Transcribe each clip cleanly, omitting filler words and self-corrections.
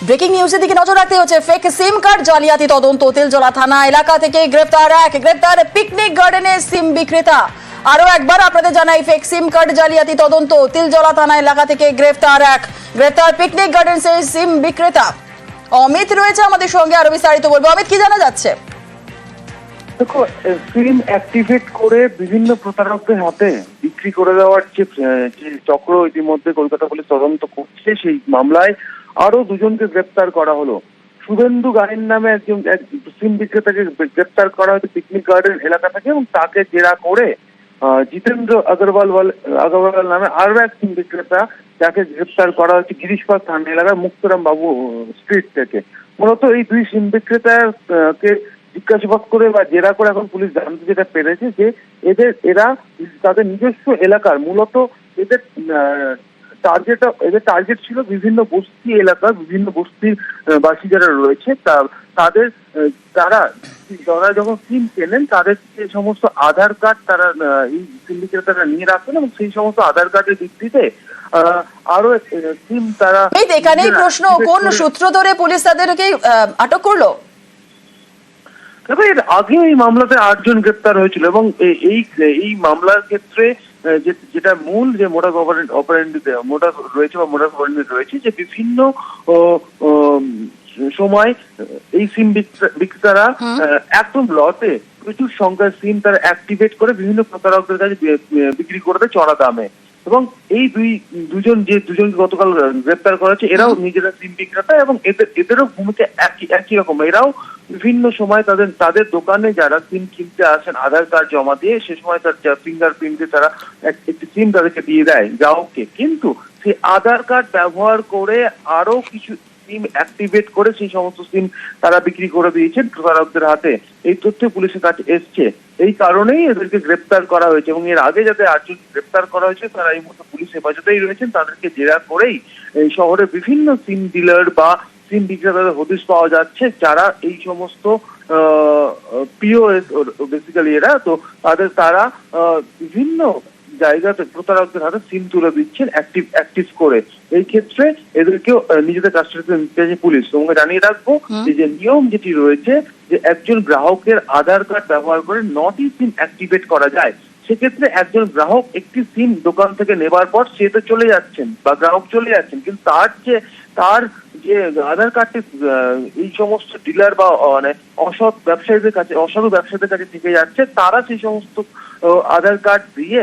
Breaking নিউজের দিকে নজর রাখতে হচ্ছে। ফেক সিম কার্ড জালিয়াতি তদন্ত। তেলজলা থানা এলাকা থেকে গ্রেপ্তার পিকনিক গার্ডেনের সিম বিক্রেতা। আরো একবার আপনাদের জানাই, ফেক সিম কার্ড জালিয়াতি তদন্ত। তেলজলা থানা এলাকা থেকে গ্রেপ্তার পিকনিক গার্ডেন্সের সিম বিক্রেতা। অমিত রয়েছে আমাদের সঙ্গে, আরো বিস্তারিত বলবো। অমিত, কি জানা যাচ্ছে? দেখো, সিম অ্যাক্টিভেট করে বিভিন্ন প্রতারকদের হাতে বিক্রি করে দেওয়ার যে চক্র ইতিমধ্যে কলকাতা পুলিশ তদন্ত করছে, সেই মামলায় আরো দুজনকে গ্রেপ্তার করা হলো। শুভেন্দু গায়েন নামে একজন সিম বিক্রেতাকে গ্রেপ্তার করা হয়েছে পিকনিক গার্ডেন এলাকা থেকে, এবং তাকে জেরা করে জিতেন্দ্র আগরওয়াল নামে আরো এক সিম বিক্রেতা, যাকে গ্রেপ্তার করা হয়েছে গিরিশপাড় থানা এলাকার মুক্তরাম বাবু স্ট্রিট থেকে। মূলত এই দুই সিম বিক্রেতাকে জিজ্ঞাসাবাদ করে বা জেরা করে এখন পুলিশ জানতে যেটা পেরেছে যে এরা তাদের নিজস্ব এলাকার, মূলত এদের টার্গেট ছিল বিভিন্ন বস্তি এলাকার, বিভিন্ন বস্তির বাসী যারা রয়েছে তারা যখন সিম কেনেন তাদের যে সমস্ত আধার কার্ড তারা এই সিন্ডিকেটরা নিয়ে রাখেন, এবং সেই সমস্ত আধার কার্ডের ভিত্তিতে আরো সিম তারা। এখানেই প্রশ্ন, কোন সূত্র ধরে পুলিশ তাদেরকে আটক করলো? এর আগে এই মামলাতে 8 জন গ্রেপ্তার হয়েছিল, এবং এই মামলার ক্ষেত্রে যেটা মূল যে মোডাস অপারেন্ডি রয়েছে যে বিভিন্ন সময় এই সিম বিক্রেতারা একদম লটে প্রচুর সংখ্যার সিম তারা অ্যাক্টিভেট করে বিভিন্ন প্রতারকদের কাছে বিক্রি করে দেয় চড়া দামে। এবং এই দুজনকে গতকাল গ্রেপ্তার করা হয়েছে। এরাও নিজেরা সিম বিক্রেতা, এবং এদেরও ভূমিকা একই রকম। এরাও বিভিন্ন সময় তাদের দোকানে যারা সিম কিনতে আসেন আধার কার্ড জমা দিয়ে, সে সময় তার ফিঙ্গারপ্রিন্টে তারা একটি সিম তাদেরকে দিয়ে দেয় গ্রাহককে, কিন্তু সেই আধার কার্ড ব্যবহার করে আরো কিছু সিম অ্যাক্টিভেট করে সেই সমস্ত সিম তারা বিক্রি করে দিয়েছেন প্রতারকদের হাতে। এই তথ্য পুলিশের কাছে এসছে, এই কারণেই এদেরকে গ্রেপ্তার করা হয়েছে। এবং এর আগে যাতে 8 জন গ্রেপ্তার করা হয়েছে তারা এই মুহূর্তে পুলিশ হেফাজতেই রয়েছেন। তাদেরকে জেরা করেই এই শহরের বিভিন্ন সিম ডিলার বা সিম বিক্রেতাদের হদিশ পাওয়া যাচ্ছে, যারা এই সমস্ত পিওএস বেসিক্যালি এরা, তো তারা বিভিন্ন জায়গাতে প্রতারকদের হাতে সিম তুলে দিচ্ছেন অ্যাক্টিভ করে। এই ক্ষেত্রে এদেরকেও নিজেদের কাস্টডিতে নিতে চাইছে পুলিশ। তোমাকে জানিয়ে রাখবো যে নিয়ম যেটি রয়েছে যে একজন গ্রাহকের আধার কার্ড ব্যবহার করে 9টি সিম অ্যাক্টিভেট করা যায়। সেক্ষেত্রে একজন গ্রাহক একটি সিম দোকান থেকে নেবার পর সে তো চলে যাচ্ছেন বা গ্রাহক চলে যাচ্ছেন, কিন্তু তার যে আধার কার্ডটি এই সমস্ত ডিলার বা মানে অসাধু ব্যবসায়ীদের কাছে থেকে যাচ্ছে, তারা সেই সমস্ত আধার কার্ড দিয়ে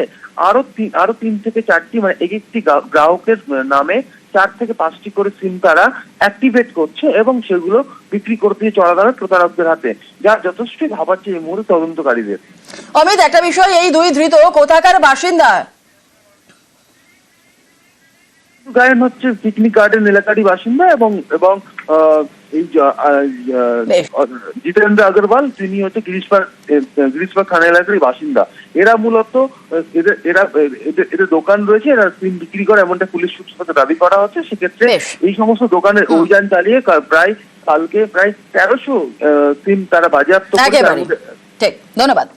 আরো 3 থেকে 4টি মানে একটি গ্রাহকের নামে 4 থেকে 5টি করে সিম তারা অ্যাক্টিভেট করছে, এবং সেগুলো বিক্রি করতে দিয়ে চড়া দামে প্রতারকদের হাতে, যা যথেষ্ট ভাবাচ্ছে এই মুহূর্তে তদন্তকারীদের। অমিত, একটা বিষয়, এই দুই ধৃত কোথাকার বাসিন্দা? গায়েন হচ্ছে পিকনিক গার্ডেন এলাকারই বাসিন্দা, এবং এই জিতেন্দ্র আগরওয়াল তিনি হচ্ছে গিরিশপাড় থানা এলাকারই বাসিন্দা। এরা মূলত এদের দোকান রয়েছে, এরা সিম বিক্রি করে এমনটা পুলিশ সূত্র থেকে দাবি করা হচ্ছে। সেক্ষেত্রে এই সমস্ত দোকানের অভিযান চালিয়ে কালকে প্রায় 1300 সিম তারা বাজেয়াপ্ত করে। ঠিক, ধন্যবাদ।